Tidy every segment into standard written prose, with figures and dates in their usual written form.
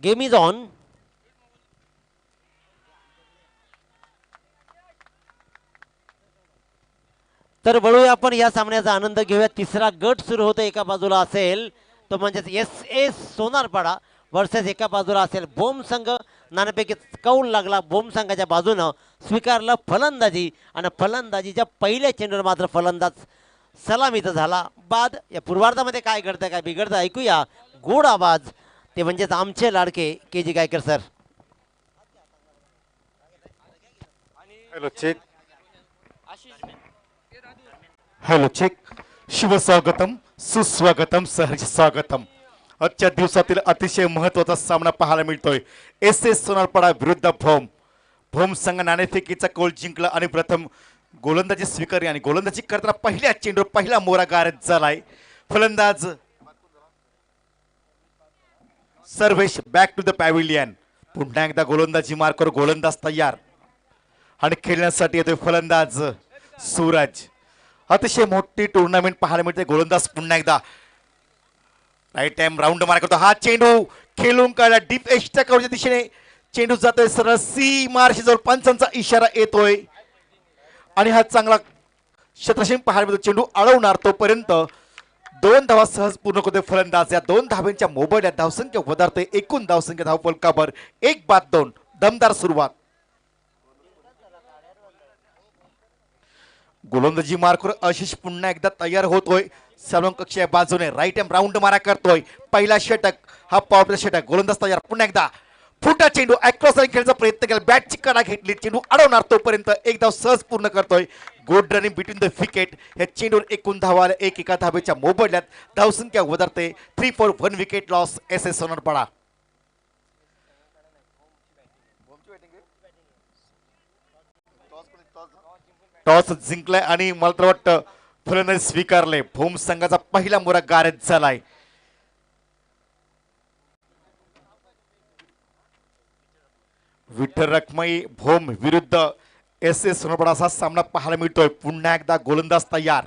Game is on. तर वळूया आपण या सामन्याचा आनंद घेऊया. तिसरा गट सुरू होतो. एका बाजूला असेल तो म्हणजेच एस एस सोनारपाडा वर्सेस एका बाजूला असेल बोम संघ. नाणेपैकी कौल लागला बोम संघाच्या बाजूनं. स्वीकारलं फलंदाजी आणि फलंदाजीच्या पहिल्या चेंडूवर मात्र फलंदाज सलामीचा झाला बाद. या पूर्वार्धामध्ये काय घडतं काय बिघडतं ऐकूया. गोड आवाज ते म्हणजेच आमचे लाडके K G Gaikar sir. Hello check. Hello check. शुभ स्वागतम सुस्वागतम सहर्ष स्वागतम. आजच्या दिवसातील अतिशय महत्वाचा सामना पाहायला मिळतोय. एस एस सोनारपाडा विरुद्ध भोम. भोम संघ नाणेफेकीचा कौल जिंकला आणि प्रथम गोलंदाजी स्वीकारली आणि गोलंदाजी करताना पहिल्या चेंडूवर पहिला मोरा गारद झालाय. फलंदाज Sarvesh back to the pavilion. पुन्हा एकदा गोलंदाजी मार्कवर गोलंदाज तयार आणि खेळण्यासाठी येतोय फलंदाज सूरज. अतिशय मोठी टुर्नामेंट पाहायला मिळते. गोलंदाज पुन्हा एकदा राईट टाइम राऊंड मार करतो. हा चेंडू खेळून काढला डीप एजच्या कव्हरच्या दिशेने चेंडू जातोय सरळ सी मार्शी जवळ. पंचांचा इशारा येतोय आणि हा चांगला क्षेत्रक्षेम पाहायला मिळतो. चेंडू अडवणार तोपर्यंत 2 धावा सहज पूर्ण करतोय फलंदाज. या 2 धाब्यांच्या मोबाईलला धावसंख्या वधारते. एकूण धावसंख्या धावफलकावर 1-2. दमदार सुरुवात. गोलंदाजी मार्कवर आशिष पुन्हा एकदा तयार होतोय. सर्व कक्षीय बाजूने राईट हँड राऊंड मारा करतोय. पहिला षटक हा पॉवर षटक. गोलंदाज तयार. पुन्हा एकदा फुटा चेंडू अक्रॉस खेळण्याचा प्रयत्न केला. बॅटची कडा घेतली. चेंडू अडवणार तोपर्यंत एक धाव सहज पूर्ण करतोय. Good running between the wicket. या चेंडूवर एकूण धावा एका धावेच्या मोबदल्यात धावसंख्या वधारते. 3 for 1 wicket loss S S Sonarpada. Toss जिंकलाय आणि मला तर वाटतं फलंदाजी स्वीकारले. भूम संघाचा पहिला मोरा गारद झालाय. विठ्ठल रखमाई भोम विरुद्ध एस एस सोनारपाडा असा सामना पाहायला मिळतोय. पुन्हा एकदा गोलंदाज तयार.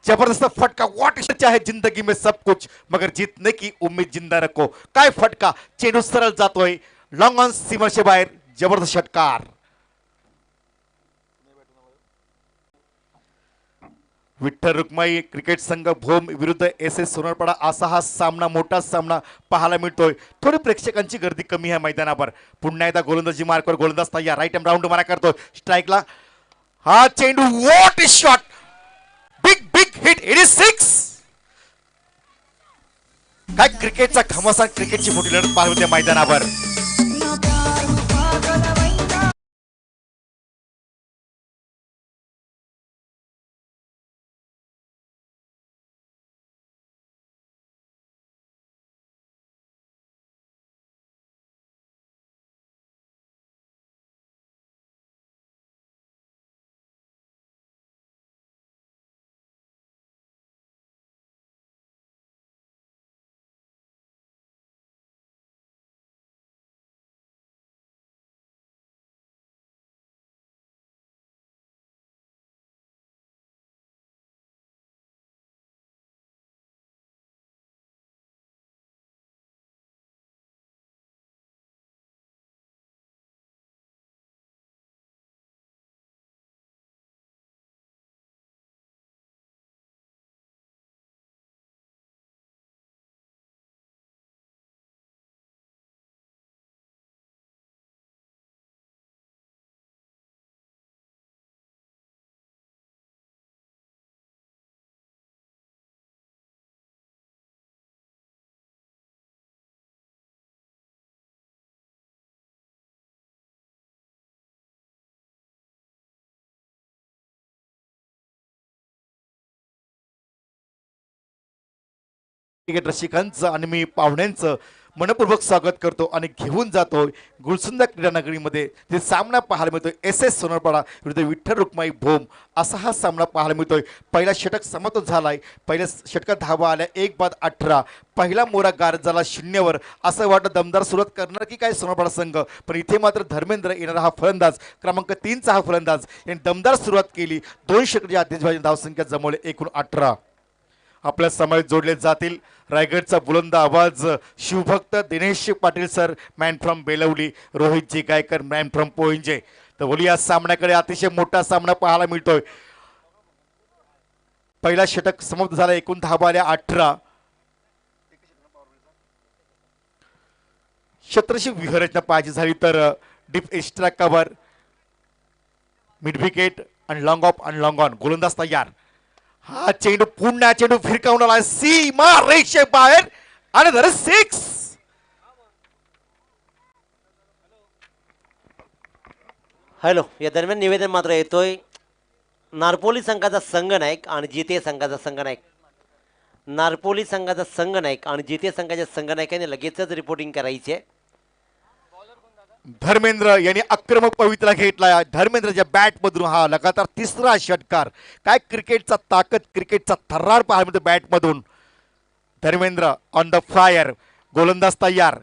जबरदस्त फटका. व्हाट चाहे जिंदगी में सब कुछ मगर जीतने की उम्मीद जिंदा रखो. काय फटका. चेंडू सरळ जातोय लॉंग ऑन सीमाशे बाहेर. जबरदस्त षटकार. विठ्ठल रुक्माई क्रिकेट संघ भोम विरुद्ध एस एस सोनारपाडा असा हा सामना मोठा सामना पाहायला मिळतोय. थोडी प्रेक्षकांची गर्दी कमी आहे मैदानावर. पुन्हा एकदा गोलंदाजी मार्कवर गोलंदाज तयार. राईट हँड राऊंड मारा करतोय. स्ट्राईकला हा चेंडू. What is shot. Big big hit. It is 6. काय क्रिकेटचा घमासान. क्रिकेटची मोठी लढत पाहायला मिळते मैदानावर. क्रिकेट रसिकांचं आणि मी पाहुण्यांचं मनपूर्वक स्वागत करतो आणि घेऊन जातोय गुलसुंदा क्रीडा नगरीमध्ये ते सामना पाहायला मिळतोय SS सोनरपाडा विरुद्ध विठ्ठल रुक्माई भोम असा हा सामना पाहायला मिळतोय. पहिला षटक समाप्त झालाय. पहिल्या षटकात धावा आल्या 1 बाद 18. पहिला मोरा गारद झाला 0वर. असं वाटतं दमदार सुरुवात करणार की काय सोनरपाडा संघ, पण इथे मात्र धर्मेंद्र येणारा हा फलंदाज क्रमांक 3चा हा फलंदाज यांनी दमदार सुरुवात केली. 2 षटकाच्या आतिषबाजी धावसंख्या जमवले एकूण 18. आपल्या समावेश जोडले जातील रायगडचा बुलंद आवाज शिवभक्त Dinesh Patil sir man from Belavali, रोहितजी गायकर मॅन फ्रॉम पोइंजे. तर बोलूया सामन्याकडे. अतिशय मोठा सामना पाहायला मिळतोय. पहिला षटक समाप्त झाला. एकूण धावा आल्या 18. क्षेत्रशी व्यूहरचना पाहिजे झाली तर deep extra cover, mid wicket आणि लॉंग ऑफ आणि लॉंग ऑन. गोलंदाज तयार. हा चेंडू पुन्हा चेंडू फिरकावून आला सीमा रेषे बाहेर आणि धर 6. हॅलो, या दरम्यान निवेदन मात्र येतोय नारपोली संघाचा संघनायक आणि जिते संघाचा संघनायक. नारपोली संघाचा संघनायक आणि जिते संघाच्या संघनायकाने लगेचच रिपोर्टिंग करायची आहे. धर्मेंद्र यांनी आक्रमक पवित्रा घेतला. धर्मेंद्रच्या बॅट मधून हा लगातार 3रा षटकार. काय क्रिकेटचा ताकद, क्रिकेटचा थर्रार पाहायला मिळतो बॅट मधून. Dharmendra on the fire. गोलंदाज तयार.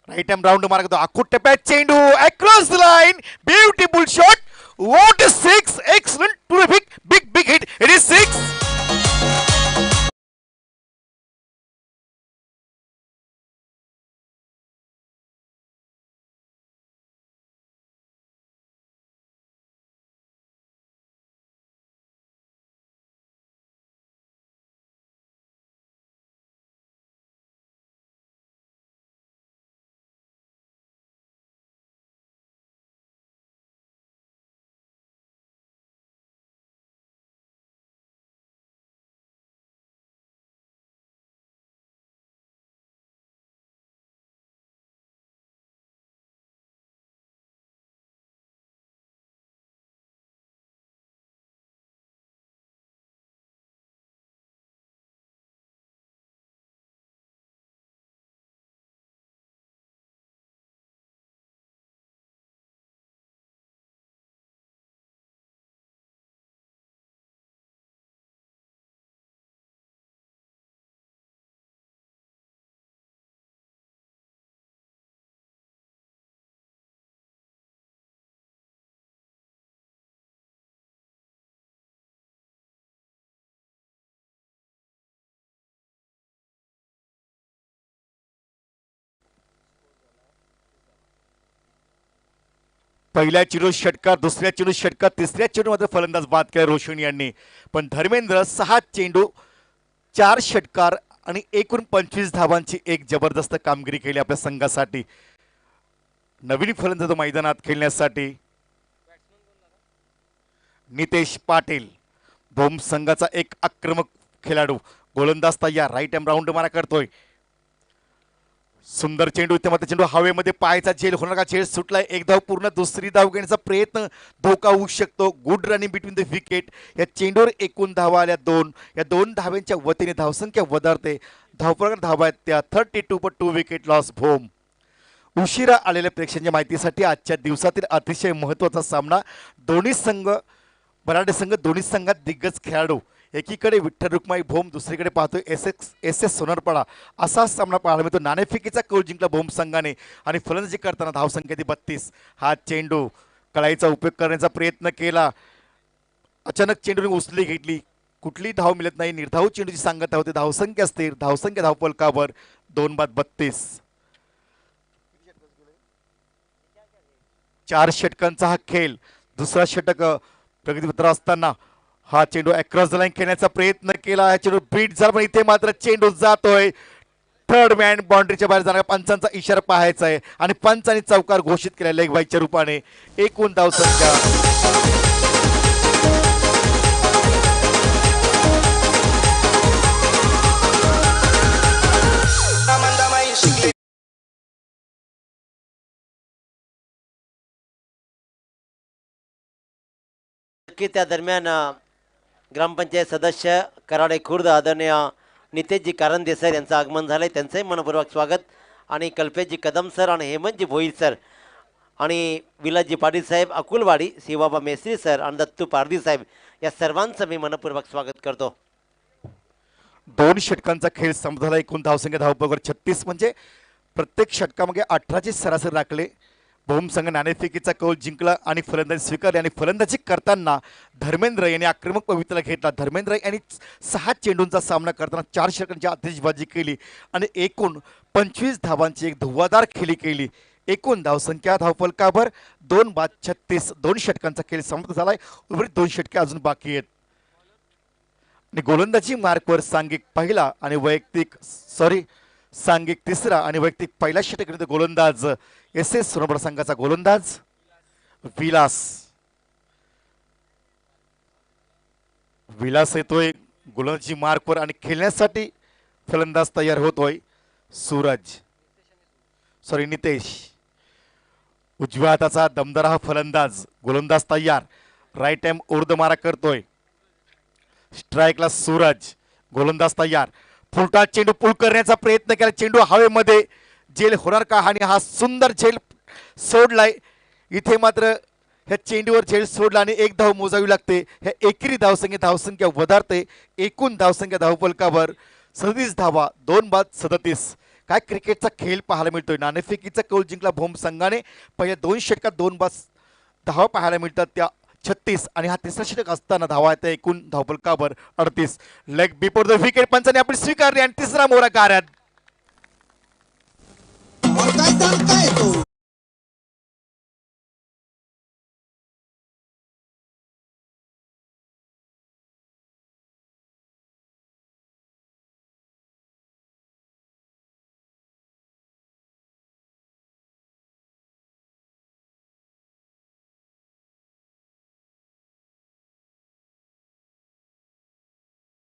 राईट हँड राऊंड मार्ग आखूट टप्प्यात चेंडू across the line. Beautiful shot. What is 6. Excellent. Terrific. Big big hit. It is 6. पहिल्या चेंडू षटकार, दुसऱ्या चेंडू षटकार, तिसऱ्या चेंडू मध्ये फलंदाज बाद केला रोशन यांनी. पण धर्मेंद्र 6 चेंडू 4 षटकार आणि एकूण 25 धावांची एक जबरदस्त कामगिरी केली आपल्या संघासाठी. नवीन फलंदाज मैदानात खेळण्यासाठी नितेश पाटील, भोम संघाचा एक आक्रमक खेळाडू. गोलंदाज तयार. राईट हँड राऊंड मारा करतोय. सुंदर चेंडू. त्यामध्ये चेंडू हवेमध्ये पायाचा झेल होणार का? झेल सुटलाय. एक धाव पूर्ण. दुसरी धाव घेण्याचा प्रयत्न. धोका होऊ शकतो. Good running between the wicket. या चेंडूवर एकूण धावा आल्या 2. या 2 धाव्यांच्या वतीने धावसंख्या वधारते. धावपळ धावा आहेत त्या 32 पण 2 विकेट लॉस भोम. उशिरा आलेल्या प्रेक्षकांच्या माहितीसाठी आजच्या दिवसातील अतिशय महत्त्वाचा सामना. दोन्ही संघ बराडे संघ, दोन्ही संघात दिग्गज खेळाडू. एकीकडे विठ्ठल रुक्माई भोम, दुसरीकडे पाहतोय SS सोनरपाडा. असा सामना पाहायला मिळतो. नाणेफेकीचा कौल जिंकला भोम संघाने आणि फलंदाजी करताना धावसंख्या ती 32. हा चेंडू कळाईचा उपयोग करण्याचा प्रयत्न केला. अचानक चेंडूने उचली घेतली. कुठली धाव मिळत नाही. निर्धाव चेंडूची सांगत होते. धावसंख्या स्थिर. धावसंख्या धावपलकावर 2 बाद 32. 4 षटकांचा हा खेळ. दुसरा षटक प्रगतीपत्र असताना हा चेंडू अक्रॉस द लाईन खेळण्याचा प्रयत्न केला. हा चेंडू बीट झाला पण इथे मात्र चेंडू जातोय. थर्ड मॅन बाउंड्रीच्या बाहेर जाणार. पंचांचा इशारा पाहायचा आहे आणि पंचांनी चौकार घोषित केला लेग बायच्या रूपाने. एकूण धावसंख्या की त्या दरम्यान ग्रामपंचायत सदस्य कराडे खुर्द आदरणीय नितेशजी कारंदे सर यांचं आगमन झालंय, त्यांचंही मनपूर्वक स्वागत. आणि कल्पेशजी कदम सर आणि हेमंतजी भोईर सर आणि विलासजी पाटील साहेब अकुलवाडी, शिवाबा मेसरी सर आणि दत्तू पारदी साहेब या सर्वांचं मी मनपूर्वक स्वागत करतो. 2 षटकांचा खेळ संपला. एकूण धावसंख्या धावपळीवर 36, म्हणजे प्रत्येक षटकामागे 18ची सरासरी राखले. भोम संघ नाणेफेकीचा कौल जिंकला आणि फलंदाजी स्वीकारली. आणि फलंदाजी करताना धर्मेंद्र यांनी आक्रमक पवित्रा घेतला. धर्मेंद्र यांनी 6 चेंडूंचा सामना करताना 4 षटकांची आतिषबाजी केली आणि एकूण 25 धावांची एक धुव्वाधार खेळी केली. एकूण धावसंख्या धावफलकाभर 2 बाद 36. 2 षटकांचा खेळ समाप्त झालाय. उर्वरित 2 षटके अजून बाकी आहेत. आणि गोलंदाजी मार्कवर सांघिक पहिला आणि सांघिक तिसरा आणि वैयक्तिक पहिल्या षटकानंतर गोलंदाज एस सोनारपाडा संघाचा गोलंदाज विलास येतोय गोलंदाजी मार्कवर आणि खेळण्यासाठी फलंदाज तयार होतोय नितेश. उजव्या हाताचा दमदार हा फलंदाज गोलंदाज तयार. राईट हँड उर्द मारा करतोय. स्ट्राईकला सूरज, गोलंदाज तयार. फुलटा चेंडू पुल करण्याचा प्रयत्न केला. चेंडू हवेमध्ये झेल होणार का? आणि हा सुंदर झेल सोडलाय. इथे मात्र ह्या चेंडूवर झेल सोडला आणि 1 धाव मोजावी लागते. ह्या एकेरी धावसंख्या वधारते. एकूण धावसंख्या धावफलकावर 37 धावा. 2 बाद 37. काय क्रिकेटचा खेळ पाहायला मिळतोय. नाणेफेकीचा कौल जिंकला भोम संघाने. पहिल्या 2 षटकात 2 बाद धावा पाहायला मिळतात, त्या 36. आणि हा तिसरा षटक असताना धावा येते एकूण धावफलकावर 38. Leg before the wicket Panchane आपण स्वीकारली आणि तिसरा मोहरा कार्यात.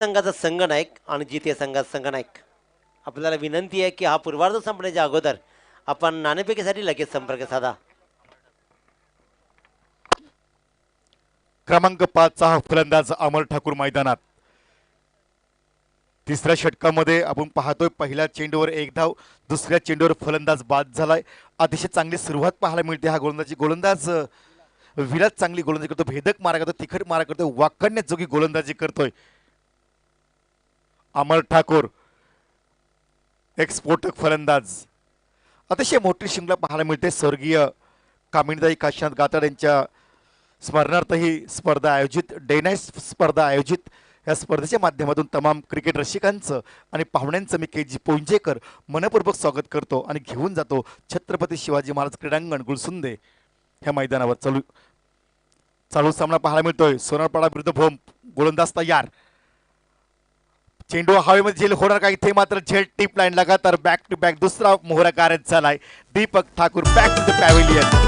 संघाचा संघनायक आणि जिथे संघाचा संघनायक, आपल्याला विनंती आहे की हा पूर्वार्ध संपण्याच्या अगोदर आपण नाणेफेकीसाठी लगेच संपर्क साधा. क्रमांक 5चा हा फलंदाज अमर ठाकूर मैदानात. तिसऱ्या षटकामध्ये आपण पाहतोय पहिल्या चेंडूवर 1 धाव, दुसऱ्या चेंडूवर फलंदाज बाद झालाय. अतिशय चांगली सुरुवात पाहायला मिळते. हा गोलंदाज विराट चांगली गोलंदाजी करतो. भेदक मारा करतो, तिखट मारा करतो, वाकडण्याजोगी गोलंदाजी करतोय अमर ठाकूर. एक्सपोर्टक फलंदाज. अतिशय मोठी शिंगला पाहायला मिळते. स्वर्गीय कामिणीताई काशीनाथ गाताड यांच्या स्मरणार्थ ही स्पर्धा आयोजित, डे नाईट स्पर्धा आयोजित. या स्पर्धेच्या माध्यमातून तमाम क्रिकेट रसिकांचं आणि पाहुण्यांचं मी के.जी. पोंजेकर मनपूर्वक स्वागत करतो आणि घेऊन जातो छत्रपती शिवाजी महाराज क्रीडांगण गुलसुंदे ह्या मैदानावर. चालू सामना पाहायला मिळतोय. सोनारपाडा विरुद्ध भोम. गोलंदाज तयार. चेंडू हवेमध्ये झेल होणार का? इथे मात्र झेल टिप लाईन लगातार बॅक टू बॅक दुसरा मोहरा कार्यात झालाय. Deepak Thakur back to the pavilion.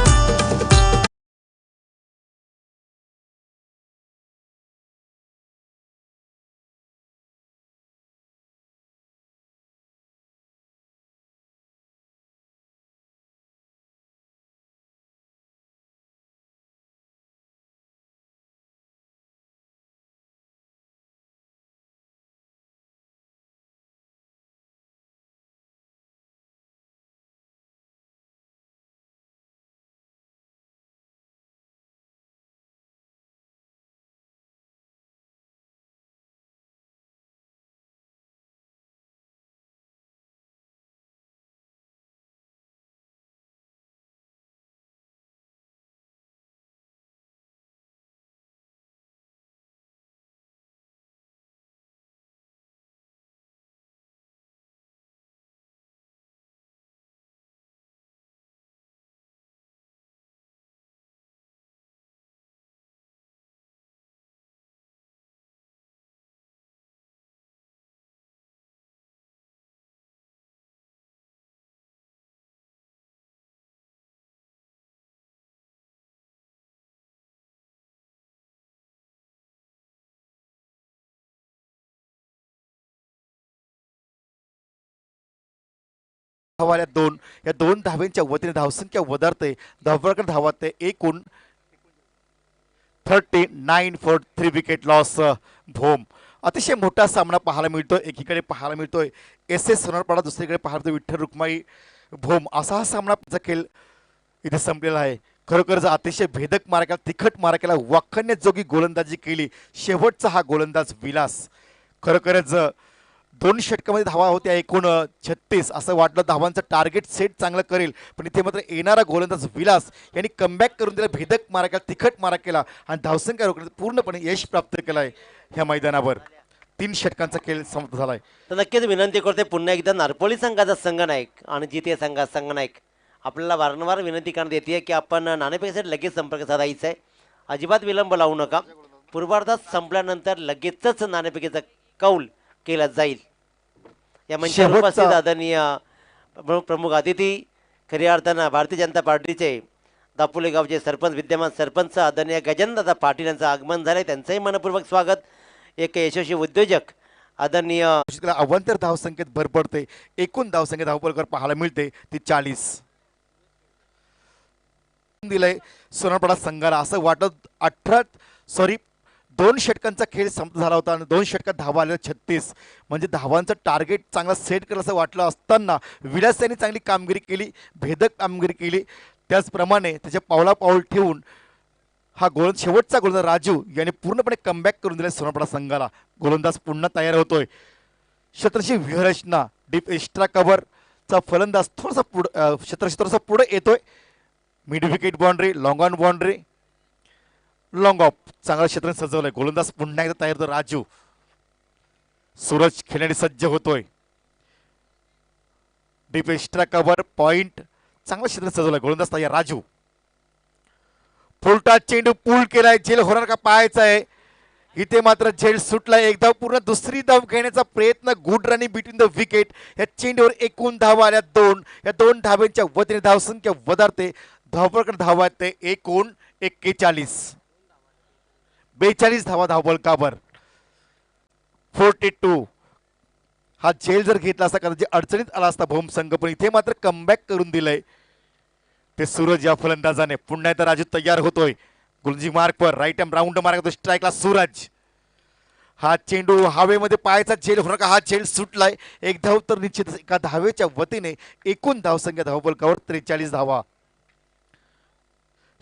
हवाल्या 2. या 2 धाव्यांच्या वतीने धावसंख्या वधारते. धावफलकावर धावते एकूण 39 फॉर 3 विकेट लॉस भोम. अतिशय मोठा सामना पाहायला मिळतोय. एकीकडे पाहायला मिळतोय एस एस सोनारपाडा, दुसरीकडे पाहायला मिळतोय विठ्ठल रुक्माई भोम. असा हा सामनाचा खेळ इथे संपलेला आहे. खरोखरच अतिशय भेदक मारा केला, तिखट मारा केला, वाखण्याजोगी गोलंदाजी केली शेवटचा हा गोलंदाज विलास. खरोखरच 2 षटकामध्ये धावा होत्या एकूण 36. असं वाटलं धावांचं टार्गेट सेट चांगलं करेल, पण इथे मात्र येणारा गोलंदाज विलास यांनी कमबॅक करून दिला, भेदक मारा केला, तिखट मारा केला आणि धावसंख्या रोखण्यात पूर्णपणे यश प्राप्त केलं आहे ह्या मैदानावर. 3 षटकांचा खेळ समाप्त झालाय. तर नक्कीच विनंती करते पुन्हा एकदा नारपोली संघाचा संघनायक आणि जिथे संघनायक आपल्याला वारंवार विनंती करण्यात येते की आपण नाणेफेकीसाठी लगेच संपर्क साधायचा आहे. अजिबात विलंब लावू नका. पूर्वार्धात संपल्यानंतर लगेचच नाणेफेकीचा कौल केला जाईल. या मंचावर शेवटचा- उपस्थित आदरणीय प्रमुख अतिथी खऱ्या अर्थानं भारतीय जनता पार्टीचे दापोली गावचे सरपंच, विद्यमान सरपंच आदरणीय गजाननदादा पाटील यांचं आगमन झालंय. त्यांचंही मनपूर्वक स्वागत. एक यशस्वी उद्योजक आदरणीय अवांतर धावसंख्येत भर पडते. एकूण धावसंख्या धावपलकर पाहायला मिळते ती 40 दिलंय सोनारपाडा संघाला. असं वाटत 2 षटकांचा खेळ संपत झाला होता आणि 2 षटकात धावा आल्या 36. म्हणजे धावांचं टार्गेट चांगला सेट केलं असं वाटलं असताना विलास यांनी चांगली कामगिरी केली, भेदक कामगिरी केली. त्याचप्रमाणे त्याच्या पावला पाऊल ठेवून हा शेवटचा गोलंदाज राजू यांनी पूर्णपणे कमबॅक करून दिला सोनारपाडा संघाला. गोलंदाज पुन्हा तयार होतोय. शतरशी व्यूहरचना डीप एक्स्ट्रा कव्हरचा फलंदाज थोडासा थोडासा पुढे येतोय. Mid wicket boundary, long on boundary, long of चांगला क्षेत्र सजवलंय. गोलंदाज पुन्हा एकदा तयार होतो राजू. सूरज खेळण्यासाठी सज्ज होतोय. डीप एक्स्ट्रा कव्हर पॉइंट चांगला क्षेत्र सजवलंय. गोलंदाज तयार राजू. फुलटा चेंडू पूल केलाय. झेल होणार का पाहायचा आहे. इथे मात्र झेल सुटलाय. एक धाव पूर्ण, दुसरी धाव घेण्याचा प्रयत्न. Good running between the wicket. या चेंडूवर एकूण धावा आल्या 2. या 2 धाब्यांच्या वतीने धावसंख्या वधारते. धावपळकर धावा ते एकूण 41. 42 धावा धावबळकावर. 42. हा झेल जर घेतला असता कदाचित अडचणीत आला असता भोम संघ, पण इथे मात्र कमबॅक करून दिलंय ते सूरज या फलंदाजाने. पुन्हा एकदा राजू तयार होतोय. गुलजी मार्कवर राईट हँड राऊंड मार्क होतो स्ट्राईकला सूरज. हा चेंडू हवेमध्ये पायाचा झेल होणार का. हा झेल सुटलाय. एक धाव तर निश्चित. एका धावेच्या वतीने एकूण धावसंख्या धावबळकावर 43 धावा.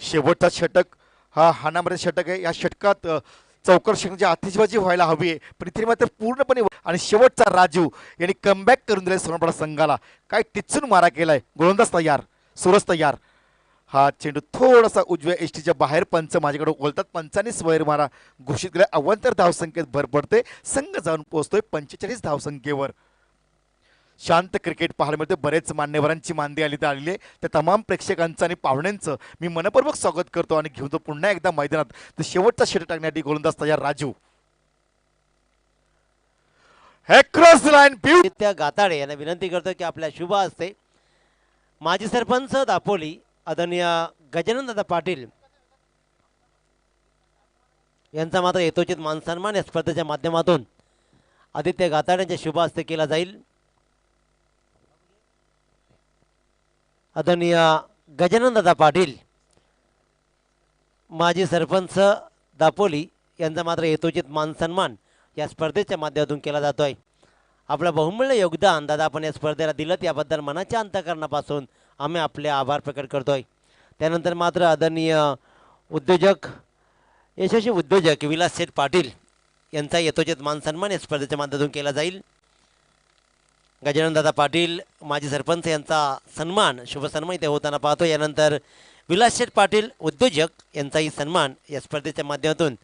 शेवटचा षटक हा हाणामध्ये षटक आहे. या षटकात चौकार षटकाची आतिषबाजी व्हायला हवी आहे, पण इथे मात्र पूर्णपणे. आणि शेवटचा राजू यांनी कमबॅक करून दिलाय सोनारपाडा संघाला. काय टिचून मारा केलाय. गोलंदाज तयार, सूरज तयार. हा चेंडू थोडासा उजव्या एसटीच्या बाहेर पंच माझ्याकडे बोलतात. पंचांनी स्वैर मारा घोषित केला. अवांतर धावसंख्येत भर पडते. संघ जाऊन पोहोचतोय 45 धावसंख्येवर. शांत क्रिकेट पाहायला मिळते. बरेच मान्यवरांची मांदी आली तर आलेली आहे. त्या तमाम प्रेक्षकांचं आणि पाहुण्यांचं मी मनपूर्वक स्वागत करतो आणि घेऊन पुन्हा एकदा मैदानात. तर शेवटचा षटक टाकण्यासाठी गोलंदाज तयार राजू. क्रॉस लाईन त्या गाताडे यांना विनंती करतो की आपल्या शुभ हस्ते माजी सरपंच दापोली आदरणीय गजाननदादा पाटील यांचा मात्र यथोचित मानसन्मान या स्पर्धेच्या माध्यमातून आदित्य गाताडे यांच्या शुभ हस्ते केला जाईल. आदरणीय गजाननदादा पाटील माजी सरपंच दापोली यांचा मात्र यथोचित मानसन्मान या स्पर्धेच्या माध्यमातून केला जातोय. आपलं बहुमूल्य योगदान दादा आपण या स्पर्धेला दिलं याबद्दल मनाच्या अंतःकरणापासून आम्ही आपले आभार प्रकट करतोय. त्यानंतर मात्र आदरणीय उद्योजक यशस्वी उद्योजक विलास शेठ पाटील यांचा यथोचित मानसन्मान या स्पर्धेच्या माध्यमातून केला जाईल. गजाननदादा पाटील माजी सरपंच यांचा सन्मान शुभ सन्मान इथे होताना पाहतो. यानंतर विलास शेठ पाटील उद्योजक यांचाही सन्मान या स्पर्धेच्या माध्यमातून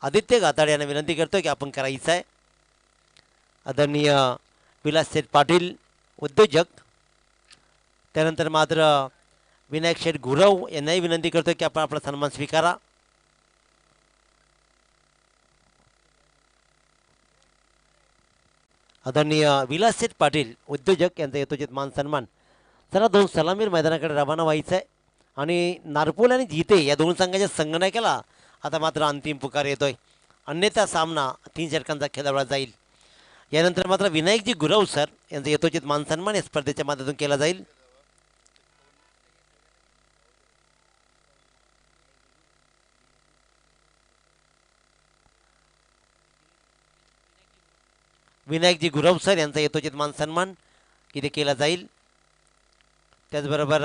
आदित्य गाताडे यांना विनंती करतो की आपण करायचं आहे. आदरणीय विलास शेठ पाटील उद्योजक. त्यानंतर मात्र विनायक शेठ गुरव यांनाही विनंती करतो की आपण आपला सन्मान स्वीकारा. आदरणीय विलास शेठ पाटील उद्योजक यांचा यथोचित मान सन्मान. चला 2 सलामीर मैदानाकडे रवाना व्हायचं आहे आणि नारपोल आणि जिते या 2 संघाच्या संघनायकाला आता मात्र अंतिम पुकार येतोय. अन्यथा सामना 3 षटकांचा खेळवला जाईल. यानंतर मात्र विनायकजी गुरव सर यांचा यथोचित मान सन्मान या स्पर्धेच्या माध्यमातून केला जाईल. विनायकजी गुरव सर यांचा यथोचित मान सन्मान इथे केला जाईल. त्याचबरोबर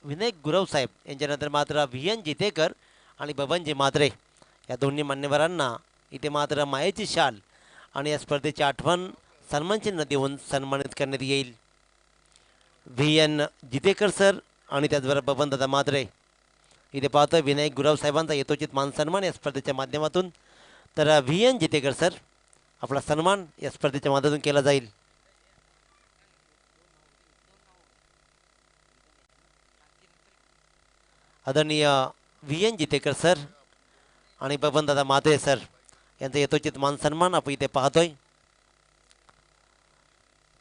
विनायक गुरव साहेब यांच्यानंतर मात्र व्ही एन जितेकर आणि बबनजी मात्रे या दोन्ही मान्यवरांना इथे मात्र मायेची शाल आणि या स्पर्धेची आठवण सन्मानचिन्ह देऊन सन्मानित करण्यात येईल. व्ही एन जितेकर सर आणि त्याचबरोबर बबनदादा मात्रे इथे पाहतोय विनायक गुरव साहेबांचा यथोचित मान सन्मान या स्पर्धेच्या माध्यमातून. तर व्ही एन जितेकर सर आपला सन्मान या स्पर्धेच्या माध्यमातून केला जाईल. आदरणीय व्ही एन जितेकर सर आणि बबनदादा मात्रे सर यांचा यथोचित मान सन्मान आपण इथे पाहतोय.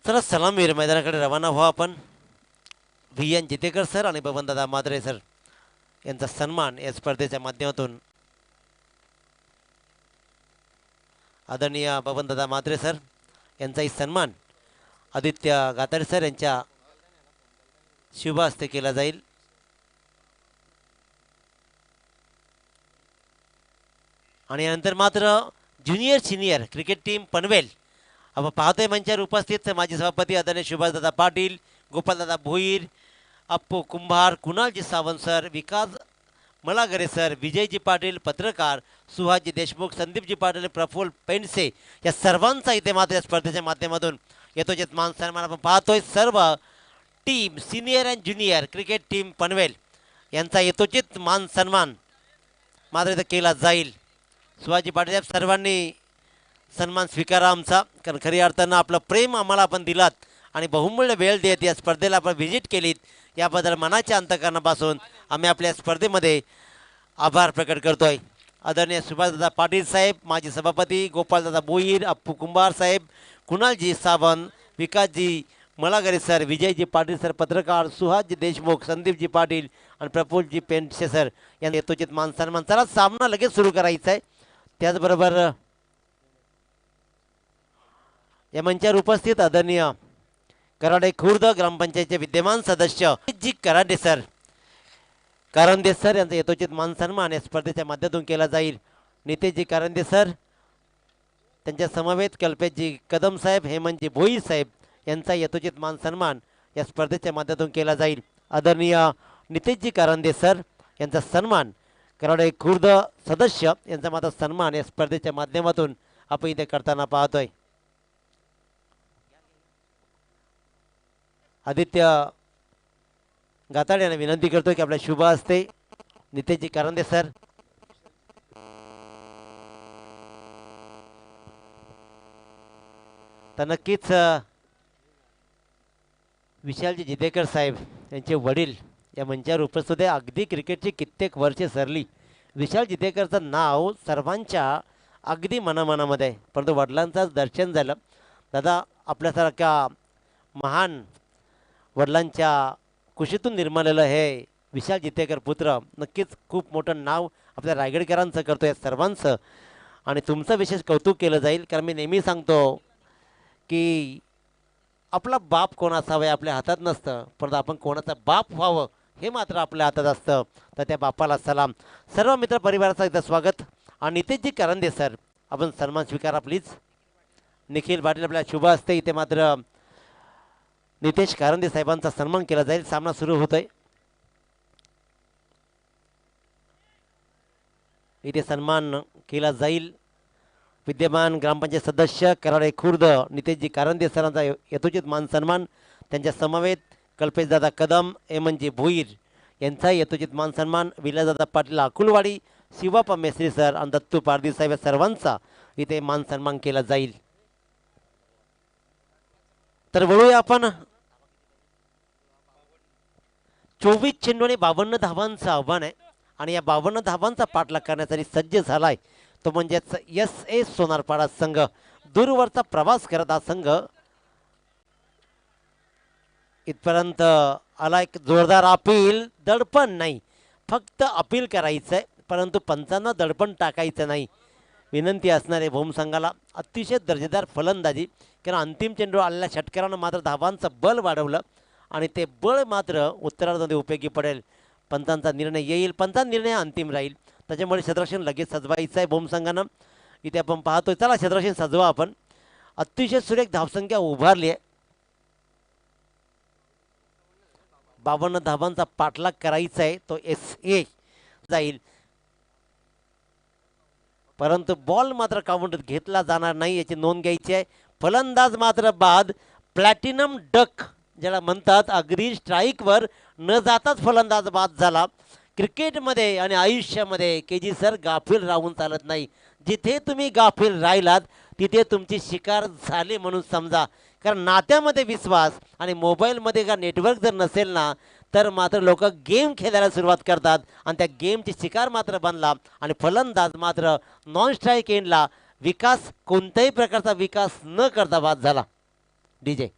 चला सलामीवीर मैदानाकडे रवाना व्हा आपण. व्ही एन जितेकर सर आणि बबनदादा मात्रे सर यांचा सन्मान या स्पर्धेच्या माध्यमातून. आदरणीय बबनदादा मात्रे सर यांचाही सन्मान आदित्य गाताडे सर यांच्या शुभ हस्ते केला जाईल. आणि यानंतर मात्र junior senior cricket team Panvel आपण पाहतोय मंचावर उपस्थित माजी सभापती आदरणीय सुभाषदादा पाटील, गोपालदादा भोईर, अप्पू कुंभार, कुणालजी सावंत सर, विकास मलागरे सर, विजयजी पाटील, पत्रकार सुहासजी देशमुख, संदीपजी पाटील, प्रफुल्ल पेंडसे या सर्वांचा इथे मात्र या स्पर्धेच्या माध्यमातून यथोचित मान सन्मान आपण पाहतोय. सर्व team senior and junior cricket team Panvel यांचा यथोचित मान सन्मान मात्र इथं केला जाईल. सुहासजी पाटील साहेब सर्वांनी सन्मान स्वीकारा आमचा, कारण खऱ्या अर्थानं आपलं प्रेम आम्हाला आपण दिलात आणि बहुमूल्य वेळ देत या स्पर्धेला आपण व्हिजिट केलीत याबद्दल मनाच्या अंतकरणापासून आम्ही आपल्या स्पर्धेमध्ये आभार प्रकट करतोय. आदरणीय सुभाषदादा पाटील साहेब, माजी सभापती, गोपालदादा भोईर, अप्पू कुंभार साहेब, कुणालजी सावंत, विकासजी मलागरे सर, विजयजी पाटील सर, पत्रकार सुहासजी देशमुख, संदीपजी पाटील आणि प्रफुल्लजी पेंडसे सर यांना यथोचित मान सन्मान. चला सामना लगेच सुरू करायचा आहे. त्याचबरोबर या मंचावर उपस्थित आदरणीय कराडे खुर्द ग्रामपंचायतचे विद्यमान सदस्य जी कराडे सर कारंदे सर यांचा यथोचित मान सन्मान या स्पर्धेच्या माध्यमातून केला जाईल. नितेशजी कारंदे सर, त्यांच्या समवेत कल्पेशजी कदम साहेब, हेमंतजी भोईर साहेब यांचा यथोचित मान सन्मान या स्पर्धेच्या माध्यमातून केला जाईल. आदरणीय नितेशजी कारंदे सर यांचा सन्मान, कराडे खुर्द सदस्य यांचा मात्र सन्मान या स्पर्धेच्या माध्यमातून आपण इथे करताना पाहतोय. आदित्य गाताडे यांना विनंती करतोय की आपल्या शुभ हस्ते नितेशजी कारंदे सर तर नक्कीच विशालजी जितेकर साहेब यांचे वडील या मंचावर उपस्थित आहे. अगदी क्रिकेटची कित्येक वर्षे सरली विशाल जितेकरचं नाव सर्वांच्या अगदी मनामनामध्ये आहे, परंतु वडिलांचं दर्शन झालं. दादा आपल्यासारख्या महान वडिलांच्या कुशीतून निर्मालेलं हे विशाल जितेकर पुत्र नक्कीच खूप मोठं नाव आपल्या रायगडकरांचं करतो या सर्वांचं. आणि तुमचं विशेष कौतुक केलं जाईल, कारण मी नेहमी सांगतो की आपला बाप कोण असावं आपल्या हातात नसतं, परंतु आपण कोणाचा बाप व्हावं हे मात्र आपल्या हातात असतं. तर त्या बापाला सलाम. सर्व मित्र परिवाराचं इथं स्वागत. आणि नितेशजी कारंदे सर आपण सन्मान स्वीकारा प्लीज. निखिल पाटील आपल्या शुभ हस्ते इथे मात्र नितेश कारंदे साहेबांचा सन्मान केला जाईल. सामना सुरू होतोय. इथे सन्मान केला जाईल. विद्यमान ग्रामपंचायत सदस्य कराडे खुर्द नितेशजी कारंदे सरांचा यथोचित मान सन्मान, त्यांच्या समवेत कल्पेशदादा कदम, हेमंतजी भोईर यांचा यथोचित मान सन्मान, विलासदादा पाटील अकुलवाडी, शिवाप्पा मेस्त्री सर आणि दत्तू पारदी साहेब या सर्वांचा इथे मान सन्मान केला जाईल. तर वळूया आपण 24 चेंडू आणि 52 धावांचं आव्हान आहे आणि या 52 धावांचा पाठलाग करण्यासाठी सज्ज झालाय तो म्हणजेच एस सोनारपाडा संघ. दूरवरचा प्रवास करत हा संघ इथपर्यंत आला. एक जोरदार अपील, दडपण नाही, फक्त अपील करायचं आहे, परंतु पंचांना दडपण टाकायचं नाही. विनंती असणार आहे भूम संघाला. अतिशय दर्जेदार फलंदाजी, कारण अंतिम चेंडू आलेल्या षटकारानं मात्र धावांचं बल वाढवलं आणि ते बळ मात्र उत्तरार्धामध्ये उपयोगी पडेल. पंचांचा निर्णय येईल, पंचांचा निर्णय अंतिम राहील, त्याच्यामुळे क्षेत्ररक्षण लगेच सजवायचं आहे भूम संघानं. इथे आपण पाहतोय, चला क्षेत्ररक्षण सजवा आपण. अतिशय सुरेख धावसंख्या उभारली आहे. 52 धावांचा पाठलाग करायचा आहे, तो SA जाईल, परंतु बॉल मात्र काउंटर घेतला जाणार नाही याची नोंद घ्यायची आहे. फलंदाज मात्र बाद. प्लॅटिनम डक ज्याला म्हणतात, अगदी स्ट्राईकवर न जाताच फलंदाज बाद झाला. क्रिकेटमध्ये आणि आयुष्यामध्ये KG सर गाफील राहून चालत नाही. जिथे तुम्ही गाफील राहिलात तिथे तुमची शिकार झाली म्हणून समजा. कारण नात्यामध्ये विश्वास आणि मोबाईलमध्ये का नेटवर्क जर नसेल ना, तर मात्र लोक गेम खेळायला सुरुवात करतात आणि त्या गेमची शिकार मात्र बनला. आणि फलंदाज मात्र नॉन स्ट्राईक एंडला विकास, कोणत्याही प्रकारचा विकास न करता बाद झाला. DJ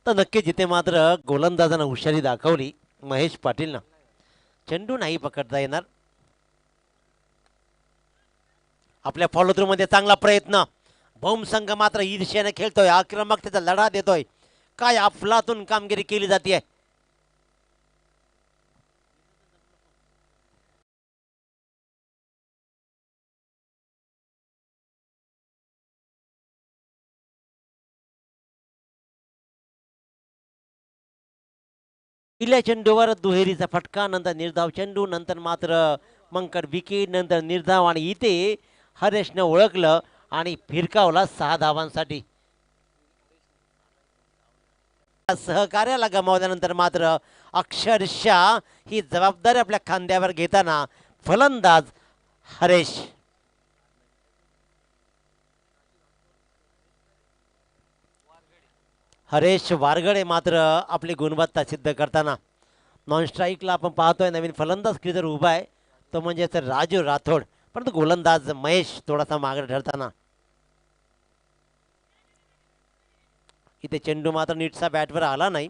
तर नक्की जिथे मात्र गोलंदाजानं हुशारी दाखवली महेश पाटीलनं. चेंडू नाही पकडता येणार. आपल्या फॉलो थ्रू मध्ये चांगला प्रयत्न. भौम संघ मात्र ईर्ष्याने खेळतोय, आक्रमकतेचा लढा देतोय. काय अफलातून कामगिरी केली जाते. पहिल्या चेंडूवर दुहेरीचा फटका, नंतर निर्धाव चेंडू, नंतर मात्र मंकड विकेट, नंतर निर्धाव. आणि इथे हरेशने ओळखलं आणि फिरकावला 6 धावांसाठी. सहकार्याला गमावल्यानंतर मात्र अक्षरशः ही जबाबदारी आपल्या खांद्यावर घेताना फलंदाज हरेश. हरेश वारगडे मात्र आपली गुणवत्ता सिद्ध करताना. नॉन स्ट्राईकला आपण पाहतोय नवीन फलंदाज क्रीजर उभा आहे, तो म्हणजे राजू राठोड. परंतु गोलंदाज महेश थोडासा मागे ठरताना. इथे चेंडू मात्र नीटचा बॅटवर आला नाही.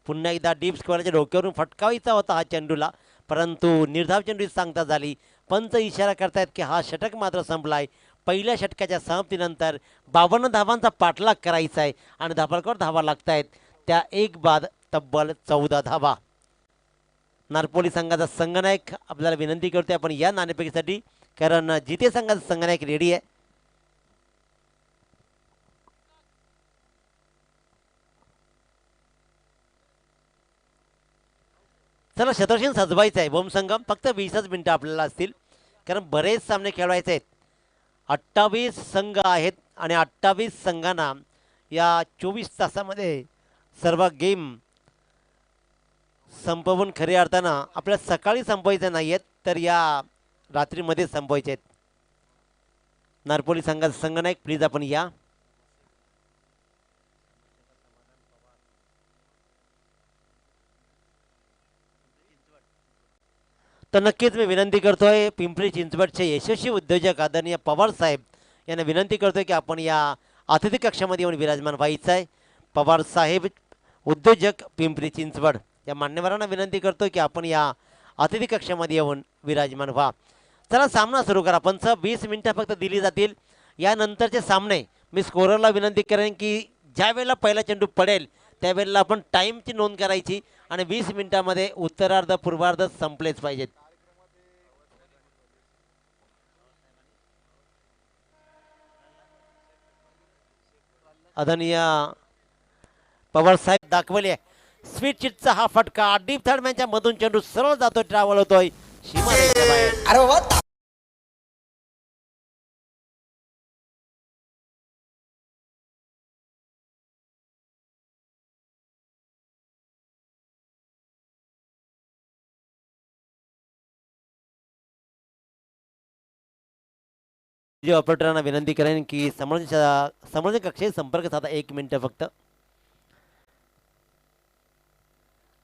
पुन्हा एकदा डीप स्क्वेअरच्या डोक्यावरून फटकावायचा होता हा चेंडूला, परंतु निर्धाव चेंडू सांगता झाली. पंच इशारा करतायत की हा षटक मात्र संपलाय. पहिल्या षटकाच्या समाप्तीनंतर 52 धावांचा पाठलाग करायचा आहे आणि धाबांवर धावा लागतायत. त्या एक बाद तब्बल 14 धावा. नारपोली संघाचा संघनायक आपल्याला विनंती करतोय आपण या नाणेफेकीसाठी, कारण जिथे संघाचा संघनायक रेडी आहे. चला शतरक्षण सजवायचं आहे. भूम संघम फक्त 20च मिनिटं आपल्याला असतील, कारण बरेच सामने खेळवायचे आहेत. 28 संघ आहेत आणि 28 संघांना या 24 तासामध्ये सर्व गेम संपवून खऱ्या अर्थानं आपल्याला सकाळी संपवायचे नाही आहेत, तर या रात्रीमध्ये संपवायचे आहेत. नारपोली संघाचा संघनायक प्लीज आपण या. तर नक्कीच मी विनंती करतोय पिंपरी चिंचवडचे यशस्वी उद्योजक आदरणीय पवार साहेब यांना विनंती करतोय की आपण या अतिथी कक्षामध्ये येऊन विराजमान व्हायचं आहे. पवार साहेब उद्योजक पिंपरी चिंचवड या मान्यवरांना विनंती करतोय की आपण या अतिथी कक्षामध्ये येऊन विराजमान व्हा. चला सामना सुरू करा. 20 मिनिटं फक्त दिली जातील. यानंतरचे सामने मी स्कोररला विनंती करेन की ज्या वेळेला पहिला चेंडू पडेल त्यावेळेला आपण टाईमची नोंद करायची आणि 20 मिनिटांमध्ये उत्तरार्ध पूर्वार्ध संपलेच पाहिजेत. आदरणीय पवार साहेब दाखवले स्वीट चिटचा हा फटका डीप थर्ड मॅनच्या मधून चेंडू सरळ जातोय, ट्रॅव्हल होतोय सीमारेषेच्या बाहेर. जे ऑपरेटरांना विनंती करेन की समोरच्या कक्षेत संपर्क साधा 1 मिनिट फक्त.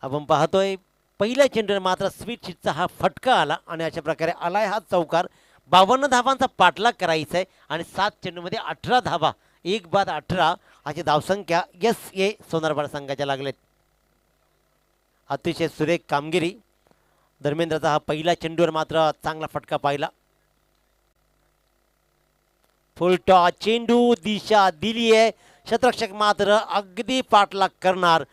आपण पाहतोय पहिल्या चेंडूने मात्र स्वीट चिटचा हा फटका आला आणि अशा प्रकारे आलाय हा चौकार. 52 धावांचा पाठलाग करायचा आहे आणि 7 चेंडूमध्ये 18 धावा, 1 बाद 18 अशी धावसंख्या SA सोनारपाडा संघाच्या लागलेत. अतिशय सुरेख कामगिरी. धर्मेंद्रचा हा पहिला चेंडूवर मात्र चांगला फटका पाहिला. फुलटॉ चेंडू दिशा दिली आहे. शतरक्षक मात्र अगदी पाठलाग करणार.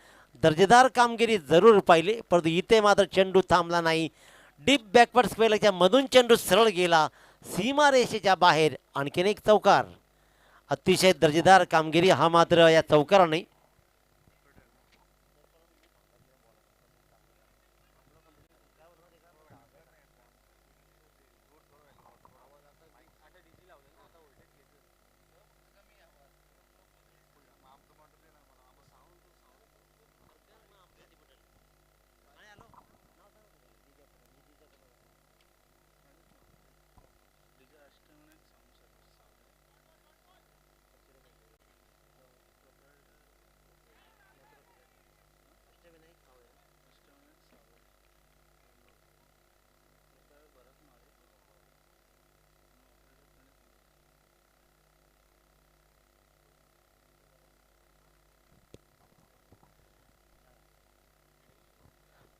दर्जेदार कामगिरी जरूर पाहिली, परंतु इथे मात्र चेंडू थांबला नाही. डीप बॅकवर्ड स्पेलच्या मधून चेंडू सरळ गेला सीमारेषेच्या बाहेर. आणखीन एक चौकार. अतिशय दर्जेदार कामगिरी हा मात्र या चौकाराने.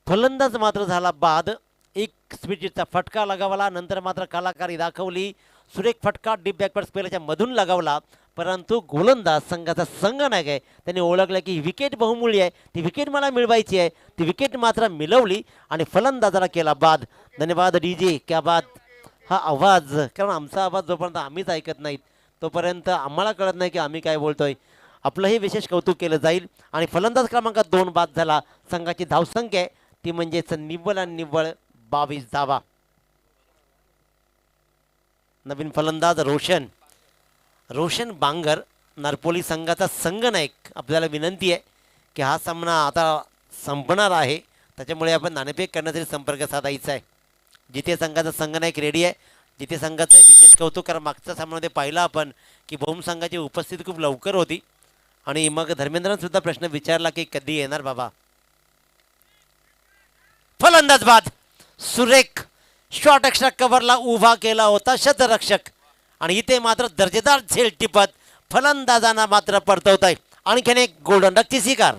फलंदाज मात्र झाला बाद. एक स्पीडचा फटका लगावला, नंतर मात्र कलाकारी दाखवली. सुरेख फटका डीप बॅकवर्ड स्पेलच्या मधून लगावला, परंतु गोलंदाज संघाचा संघनायक आहे, त्यांनी ओळखलं की विकेट बहुमूल्य आहे, ती विकेट मला मिळवायची आहे. ती विकेट मात्र मिळवली आणि फलंदाजाला केला बाद. धन्यवाद डीजे. क्या बात. हा आवाज, कारण आमचा आवाज जोपर्यंत आम्हीच ऐकत नाहीत तोपर्यंत आम्हाला कळत नाही की आम्ही काय बोलतोय. आपलंही विशेष कौतुक केलं जाईल. आणि फलंदाज क्रमांक 2 बाद झाला. संघाची धावसंख्या आहे ती म्हणजेच निव्वळ आणि निव्वळ 22 धावा. नवीन फलंदाज रोशन बांगर, नारपोली संघाचा संघनायक. आपल्याला विनंती आहे की हा सामना आता संपणार आहे, त्याच्यामुळे आपण नाणेफेक करण्यासाठी संपर्क साधायचा आहे. जिथे संघाचा संघनायक रेडी आहे, जिथे संघाचं विशेष कौतुक. कारण मागच्या सामन्यामध्ये पाहिलं आपण की भौम संघाची उपस्थिती खूप लवकर होती आणि मग धर्मेंद्रने सुद्धा प्रश्न विचारला की कधी येणार बाबा. फलंदाज बाद. सुरेख शॉर्ट एक्स्ट्रा कव्हरला उभा केला होता शतरक्षक आणि इथे मात्र दर्जेदार झेल टिपत फलंदाजांना मात्र परतवत आहे. आणखीन एक गोल्डन डकची शिकार.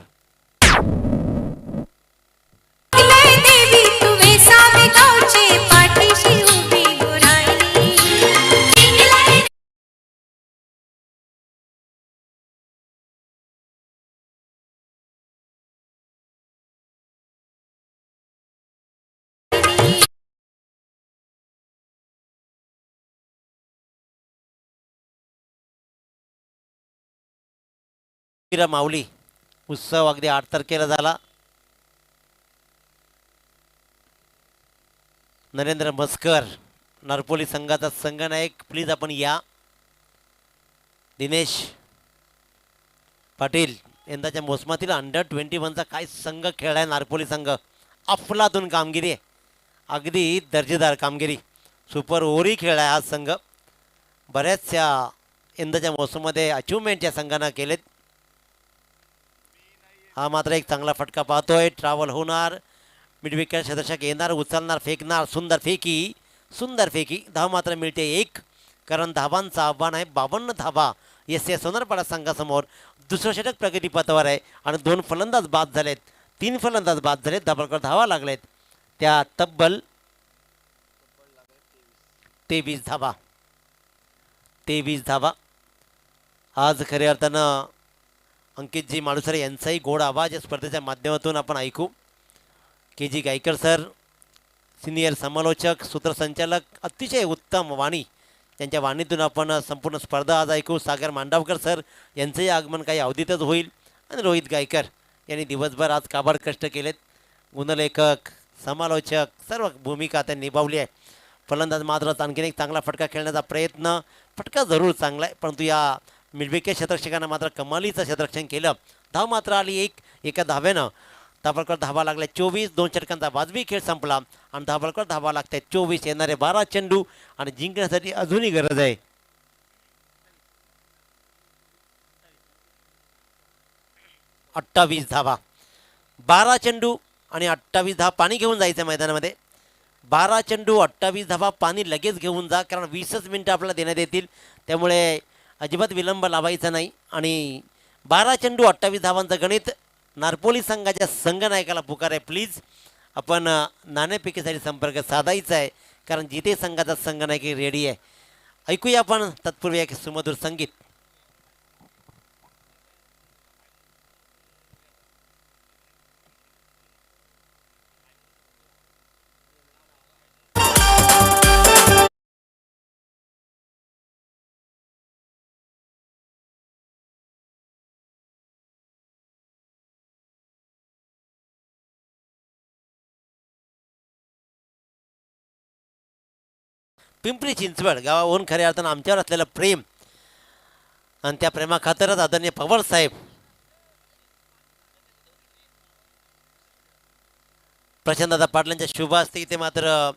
माऊली उत्सव अगदी 8 तारखेला झाला. नरेंद्र मस्कर नारपोली संघाचा संघनायक, प्लीज आपण या. दिनेश पाटील, यंदाच्या मोसमातील अंडर-21चा काय संघ खेळाय नारपोली संघ. अफलातून कामगिरी आहे, अगदी दर्जेदार कामगिरी. सुपर ओव्हरही खेळाय हा संघ. बऱ्याचशा यंदाच्या मोसममध्ये अचिव्हमेंट या संघानं केलेत. हा मात्र एक चांगला फटका पाहतोय. ट्रॅव्हल होणार, मिड विकेट शतरक्षक येणार, उचलणार, फेकणार. सुंदर फेकी. धाव मात्र मिळते 1, कारण धावांचं आव्हान आहे 52 धावा एस सोनारपाडा संघासमोर. दुसरं षटक प्रगतीपथावर आहे आणि 2 फलंदाज बाद झालेत, 3 फलंदाज बाद झालेत. धाबांकडे धावा लागलेत त्या तब्बल 23 धावा. 23 धावा. आज खऱ्या अर्थानं अंकितजी माडुसरे यांचाही गोड आवाज या स्पर्धेच्या माध्यमातून आपण ऐकू. के जी गायकर सर, सिनियर समालोचक, सूत्रसंचालक, अतिशय उत्तम वाणी, त्यांच्या वाणीतून आपण संपूर्ण स्पर्धा आज ऐकू. सागर मांडावकर सर यांचंही आगमन काही अवधीतच होईल. आणि रोहित गायकर यांनी दिवसभर आज काबाड कष्ट केलेत. गुणलेखक, समालोचक सर्व भूमिका त्यांनी निभावली आहे. फलंदाज मात्र आणखीन एक चांगला फटका खेळण्याचा प्रयत्न. फटका जरूर चांगला आहे, परंतु या मिडविकेट शतरक्षकांना मात्र कमालीचं शतरक्षण केलं. धाव मात्र आली 1. एका धाव्यानं धाबांकडे धावा लागल्या 24. 2 षटकांचा वाजवी खेळ संपला आणि धाबांकडे धावा लागतात 24. येणारे 12 चेंडू आणि जिंकण्यासाठी अजूनही गरज आहे. 28 धावा. 12 चेंडू आणि 28 धावा. पाणी घेऊन जायचं मैदानामध्ये. 12 चेंडू 28 धावा. पाणी लगेच घेऊन जा, कारण 20च मिनटं आपल्याला देण्यात येतील, त्यामुळे अजिबात विलंब लावायचा नाही. आणि 12 चेंडू 28 धावांचं गणित नारपोली संघाच्या संघनायकाला पुकार आहे. प्लीज आपण नाणेफेकीसाठी संपर्क साधायचा आहे, कारण जिथे संघाचा संघनायक रेडी आहे. ऐकूया आपण तत्पूर्वी एक सुमधुर संगीत. पिंपरी चिंचवड गावाहून खऱ्या अर्थानं आमच्यावर असलेलं प्रेम आणि त्या प्रेमाखातरच आदरणीय पवार साहेब प्रशांतदादा पाटलांच्या शुभ हस्ते इथे मात्र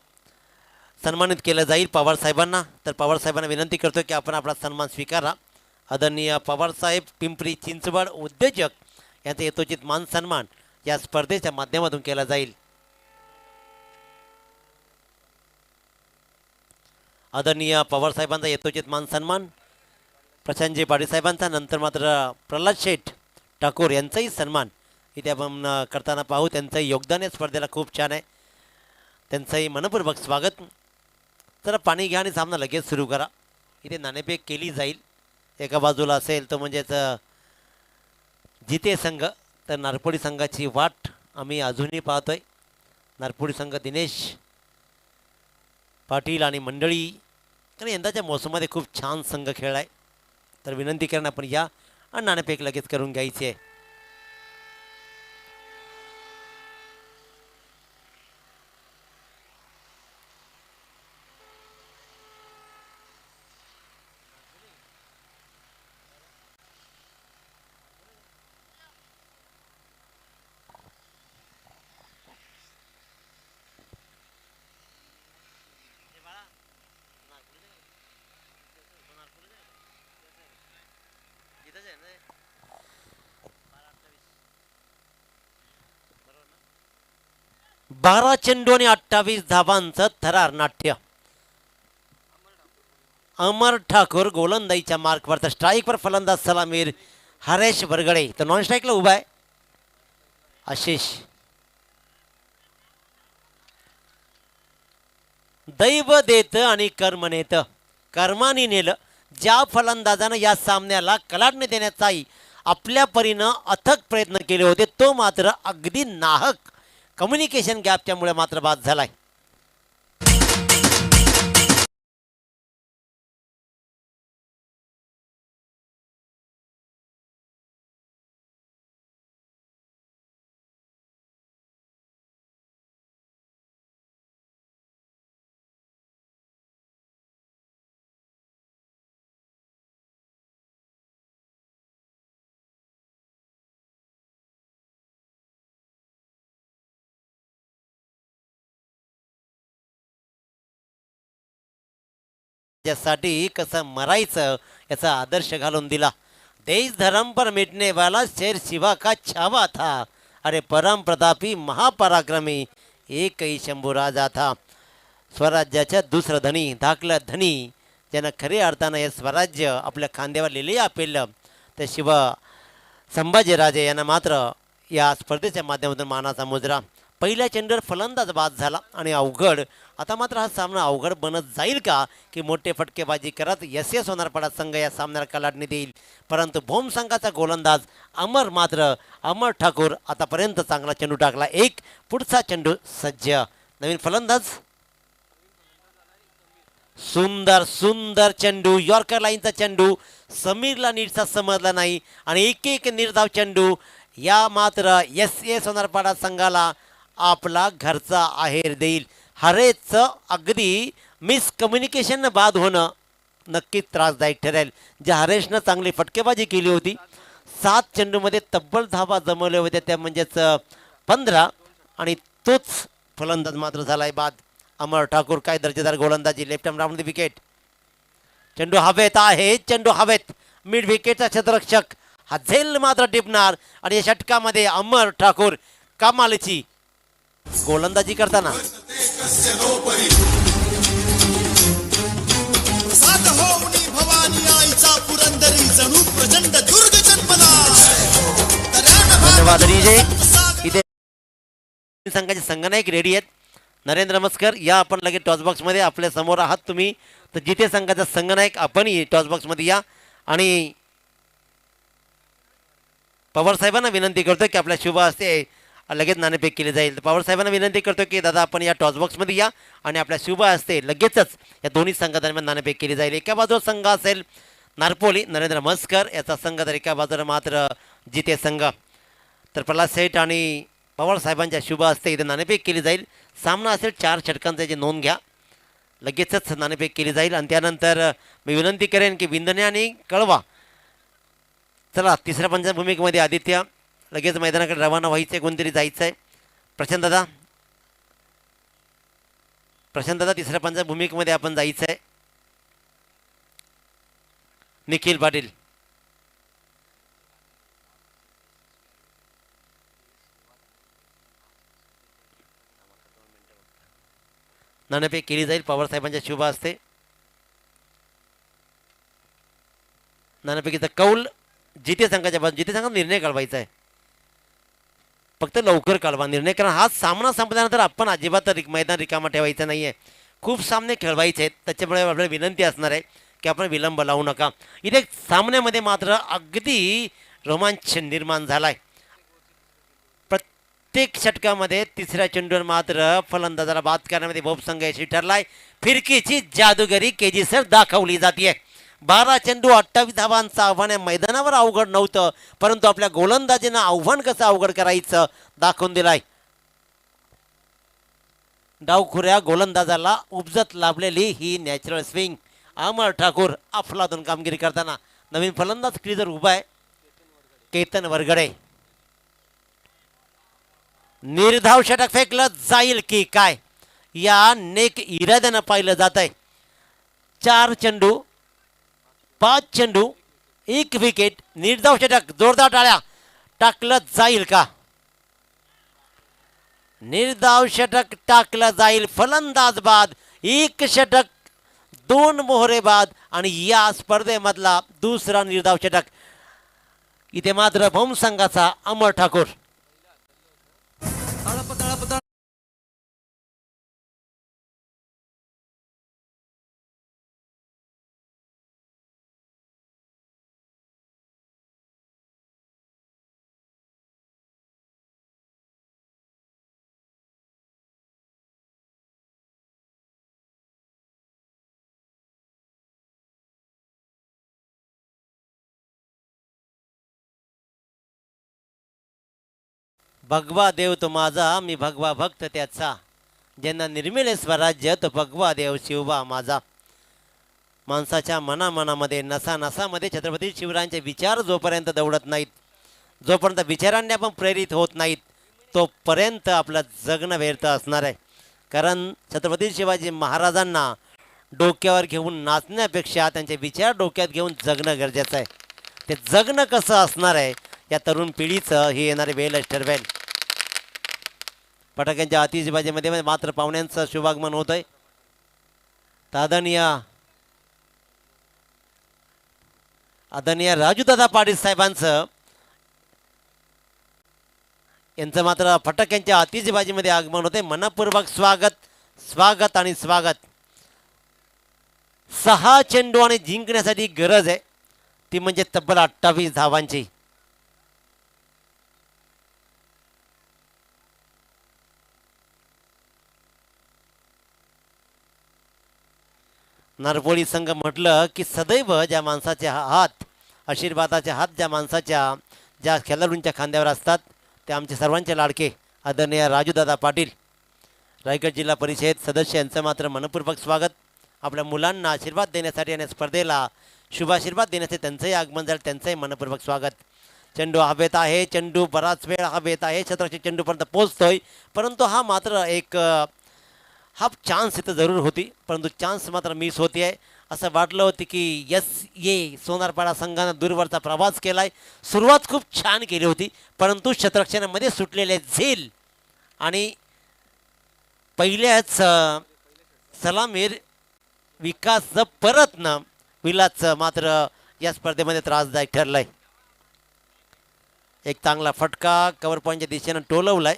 सन्मानित केलं जाईल पवार साहेबांना. तर पवार साहेबांना विनंती करतो की आपण आपला सन्मान स्वीकारा. आदरणीय पवार साहेब पिंपरी चिंचवड उद्योजक यांचा यथोचित मान सन्मान या स्पर्धेच्या माध्यमातून केला जाईल. आदरणीय पवार साहेबांचा यथोचित मान सन्मान, प्रशांतजी पाटील साहेबांचा, नंतर मात्र प्रल्हाद शेठ ठाकूर यांचाही सन्मान इथे आपण करताना पाहू. त्यांचंही योगदान या स्पर्धेला खूप छान आहे. त्यांचंही मनपूर्वक स्वागत. तर पाणी घ्या आणि सामना लगेच सुरू करा. इथे नाणेफेक केली जाईल. एका बाजूला असेल तो म्हणजेच जिते संघ, तर नारपोडी संघाची वाट आम्ही अजूनही पाहतोय. नारपोडी संघ दिनेश पाटील आणि मंडळी आणि यंदाच्या मोसममध्ये खूप छान संघ खेळला आहे. तर विनंती करणं आपण या आणि नाणेफेक लगेच करून घ्यायची आहे. बारा चेंडू आणि 28 धावांचं थरार नाट्य. अमर ठाकूर गोलंदाजीच्या मार्कवर, तर स्ट्राईकवर फलंदाज सलामीर हरेश वरगडे, तर नॉन स्ट्राईकला उभा आहे आशिष. दैव देत आणि कर्म नेत, कर्मानी नेलं. ज्या फलंदाजानं या सामन्याला कलाटणी देण्याचाही आपल्या परीनं अथक प्रयत्न केले होते तो मात्र अगदी नाहक कम्युनिकेशन गॅपच्यामुळे मात्र बाद झालाय. त्यासाठी कसं मरायचं याचा आदर्श घालून दिला. देश धर्म पर मिटने वाला शेर शिवा का छावा था, अरे परम प्रतापी महापराक्रमी एकही शंभू राजा था. स्वराज्याच्या दुसरं धनी, धाकलं धनी, ज्यानं खऱ्या अर्थानं हे स्वराज्य आपल्या खांद्यावर लिहिले आपेलं, ते शिव संभाजीराजे यांना मात्र या स्पर्धेच्या माध्यमातून मानाचा मुजरा. पहिल्या चेंडूवर फलंदाज बाद झाला आणि अवघड. आता मात्र हा सामना अवघड बनत जाईल का की मोठे फटकेबाजी करत एस सोनारपाडा संघ या सामन्याला कलाटणी देईल. परंतु भोम संघाचा गोलंदाज अमर ठाकूर आतापर्यंत चांगला चेंडू टाकला. एक पुढचा चेंडू सज्ज. नवीन फलंदाज सुंदर सुंदर चेंडू, यॉर्कर लाईनचा चेंडू समीरला नीटचा समजला नाही आणि एक एक निर्धाव चेंडू या मात्र एस सोनारपाडा संघाला आपला घरचा आहेर देईल. हरेचं अगदी मिसकम्युनिकेशन बाद होणं नक्कीच त्रासदायक ठरेल. ज्या हरेशनं चांगली फटकेबाजी केली होती, 7 चेंडूमध्ये तब्बल धावा जमवल्या होत्या, त्या म्हणजेच 15, आणि तोच फलंदाज मात्र झालाय बाद. अमर ठाकूर काय दर्जेदार गोलंदाजी, left arm round the wicket. चेंडू हवेत आहे, चेंडू हवेत. मिड विकेटचा क्षेत्ररक्षक हा झेल मात्र टिपणार आणि या षटकामध्ये अमर ठाकूर कमालीची गोलंदाजी करताना धन्यवाद. इथे संघाचे संघनायक रेडी आहेत. नरेंद्र नमस्कार. या आपण लगेच टॉसबॉक्समध्ये आपल्या समोर आहात तुम्ही. तर जिथे संघाचा संघनायक आपणही टॉसबॉक्समध्ये या आणि पवार साहेबांना विनंती करतो की आपल्या शुभ हस्ते लगेच नाणेफेक केली जाईल. पवार साहेबांना विनंती करतो की दादा आपण या टॉसबॉक्समध्ये या आणि आपल्या शुभ हस्ते लगेचच या दोन्ही संघादरम्यान नाणेफेक केली जाईल. एका बाजूला संघ असेल नारपोली नरेंद्र मस्कर याचा संघ, तर एका बाजूला मात्र जिते संघ. तर प्रल्हाद सेठ आणि पवार साहेबांच्या शुभ हस्ते इथे नाणेफेक केली जाईल. सामना असेल 4 षटकांचे, जे नोंद घ्या. लगेचच नाणेफेक केली जाईल आणि त्यानंतर मी विनंती करेन की विंदणे आणि कळवा. चला तिसऱ्या पंचाच्या भूमिकेमध्ये आदित्य लगेच मैदानाकडे रवाना व्हायचं आहे, कोणतरी जायचं आहे. प्रशांत दादा, प्रशांत दादा तिसऱ्या पंचाच्या भूमिकेमध्ये आपण जायचं आहे. निखिल पाटील, नाणेफेक केली जाईल पवार साहेबांच्या शुभ हस्ते. नाणेफेकीचा कौल जिथे संघाच्या बाजू, जिथे संघात निर्णय काढवायचा आहे. फक्त लवकर काढवा निर्णय, कारण हा सामना संपल्यानंतर आपण अजिबात मैदान रिकामा ठेवायचं नाही आहे. खूप सामने खेळवायचे आहेत, त्याच्यामुळे आपल्याला विनंती असणार आहे की आपण विलंब लावू नका. इथे सामन्यामध्ये मात्र अगदी रोमांच निर्माण झाला आहे. प्रत्येक षटकामध्ये तिसऱ्या चेंडूवर मात्र फलंदाजाला बाद करण्यामध्ये भोप संघ यशस्वी ठरलाय. फिरकीची जादूगरी केजी सर दाखवली जाते. 12 चेंडू 28 धावांचं आव्हान आहे. मैदानावर अवघड नव्हतं, परंतु आपल्या गोलंदाजीनं आव्हान कसं अवघड करायचं दाखवून दिलाय. डावखुऱ्या गोलंदाजाला उपजत लाभलेली ही नॅचरल स्विंग. अमर ठाकूर अफलातून कामगिरी करताना. नवीन फलंदाज क्रीजर उभा आहे केतन वरगडे. निर्धाव षटक फेकलं जाईल की काय या नेक इराद्यानं पाहिलं जात आहे. 4 चेंडू 5 चेंडू 1 विकेट, निर्धाव षटक. जोरदार टाळ्या. टाकलं जाईल का? निर्धाव षटक टाकलं जाईल. फलंदाज बाद, 1 षटक 2 मोहरे बाद आणि या स्पर्धेमधला दुसरा निर्धाव षटक. इथे मात्र भोम संघाचा अमर ठाकूर. भगवा देव तो माझा, मी भगवा भक्त त्याचा. ज्यांना निर्मिले स्वराज्य तो भगवा देव शिवबा माझा. माणसाच्या मनामनामध्ये नसा नसामध्ये छत्रपती शिवरायांचे विचार जोपर्यंत दौडत नाहीत, जोपर्यंत विचारांनी आपण प्रेरित होत नाहीत, तोपर्यंत आपलं जगणं व्यर्थ असणार आहे. कारण छत्रपती शिवाजी महाराजांना डोक्यावर घेऊन नाचण्यापेक्षा त्यांचे विचार डोक्यात घेऊन जगणं गरजेचं आहे. ते जगणं कसं असणार आहे या तरुण पिढीचं हे येणारे वेळच ठरवेल. फटाक्यांच्या आतिषबाजीमध्ये मात्र पाहुण्यांचं शुभागमन होत आहे. आदरणीय राजूदादा पाटील साहेबांचं यांचं मात्र फटाक्यांच्या आतिषबाजीमध्ये आगमन होते. मनपूर्वक स्वागत, स्वागत आणि स्वागत. 6 चेंडू आणि जिंकण्यासाठी गरज आहे ती म्हणजे तब्बल 28 धावांची. नारपोळी संघ म्हटलं की सदैव ज्या माणसाचे हात, आशीर्वादाचे हात ज्या माणसाच्या, ज्या खेळाडूंच्या खांद्यावर असतात ते आमचे सर्वांचे लाडके आदरणीय राजूदादा पाटील, रायगड जिल्हा परिषद सदस्य यांचं मात्र मनपूर्वक स्वागत. आपल्या मुलांना आशीर्वाद देण्यासाठी आणि स्पर्धेला शुभाशीर्वाद देण्यासाठी त्यांचंही आगमन झालं, त्यांचंही मनपूर्वक स्वागत. चेंडू हवेत आहे, चेंडू बराच वेळ हवेत आहे, क्षेत्राच्या चेंडूपर्यंत पोहोचतोय, परंतु हा मात्र एक हाफ चान्स इथं जरूर होती, परंतु चान्स मात्र मिस होती आहे. असं वाटलं होतं की सोनारपाडा संघानं दूरवरचा प्रवास केला आहे, सुरुवात खूप छान केली होती, परंतु क्षेत्ररक्षणामध्ये सुटलेले झेल आणि पहिल्याच सलामीर विकास परतनं विलाचं मात्र या स्पर्धेमध्ये त्रासदायक ठरलाय. एक चांगला फटका कव्हर पॉईंटच्या दिशेनं टोलवलाय.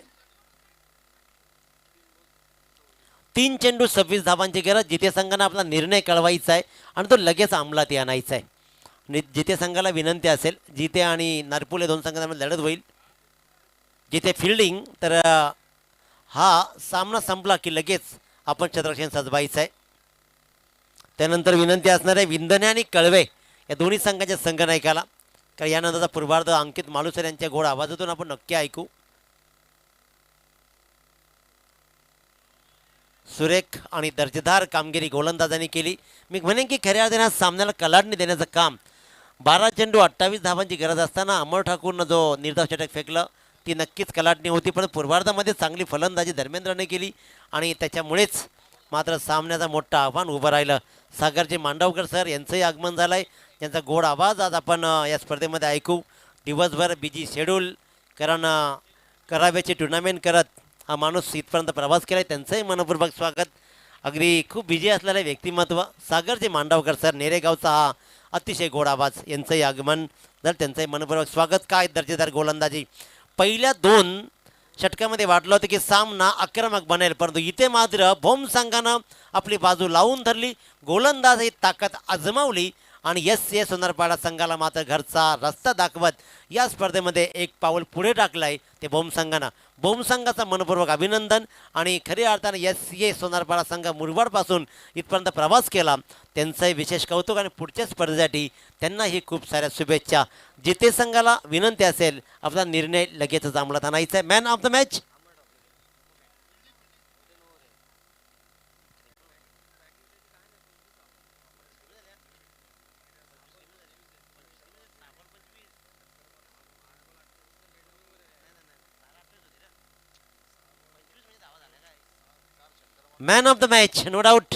3 चेंडू 26 धावांची गरज. जिथे संघानं आपला निर्णय कळवायचा आहे आणि तो लगेच अंमलात आणायचा आहे. आणि जिथे संघाला विनंती असेल, जिथे आणि नारपुले दोन संघांमध्ये लढत होईल. जिथे फिल्डिंग तर हा सामना संपला की लगेच आपण क्षेत्ररक्षण सजवायचं आहे. त्यानंतर विनंती असणार आहे विंधने आणि कळवे या दोन्ही संघाच्या संघनायकाला, कारण यानंतरचा पूर्वार्ध अंकित मालुसर यांच्या गोड आवाजातून आपण नक्की ऐकू. सुरेख आणि दर्जेदार कामगिरी गोलंदाजांनी केली. मी म्हणेन की खऱ्या अर्थाने सामन्याला कलाडणी देण्याचं काम. 12 चेंडू 28 धावांची गरज असताना अमर ठाकूरनं जो निर्धाव षटक फेकलं ती नक्कीच कलाटणी होती, पण पूर्वार्धामध्ये चांगली फलंदाजी धर्मेंद्रने केली आणि त्याच्यामुळेच मात्र सामन्याचा मोठं आव्हान उभं राहिलं. सागरचे मांडवकर सर यांचंही आगमन झालं आहे. यांचा गोड आवाज आज आपण या स्पर्धेमध्ये ऐकू. दिवसभर बिजी शेड्यूल कारण कराव्याची टुर्नामेंट करत हा माणूस इथपर्यंत प्रवास केला आहे. त्यांचंही मनपूर्वक स्वागत. अगदी खूप बिजी असलेलं व्यक्तिमत्व सागरचे मांडवकर सर, नेरेगावचा हा अतिशय गोड आवाज, यांचंही आगमन झालं. त्यांचंही मनपूर्वक स्वागत. काय दर्जेदार गोलंदाजी. पहिल्या 2 षटकामध्ये वाटलं होतं की सामना आक्रमक बनेल, परंतु इथे मात्र भोम संघानं आपली बाजू लावून धरली, गोलंदाज ही ताकद आजमावली आणि एस सोनारपाडा संघाला मात्र घरचा रस्ता दाखवत या स्पर्धेमध्ये एक पाऊल पुढे टाकलं आहे ते भोम संघानं. भोम संघाचं मनपूर्वक अभिनंदन आणि खऱ्या अर्थाने सोनारपाडा संघ मुरबाडपासून इथपर्यंत प्रवास केला, त्यांचंही विशेष कौतुक आणि पुढच्या स्पर्धेसाठी त्यांनाही खूप साऱ्या शुभेच्छा. जिथे संघाला विनंती असेल आपला निर्णय लगेचच अंमलात आणायचा आहे. Man of the match man of the match no doubt.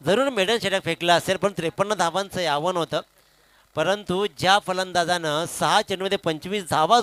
जरूर मेडल षटक फेकलं असेल, पण 53 धावांचं आव्हान होतं. परंतु ज्या फलंदाजानं 6 चेंडूमध्ये 25 धावा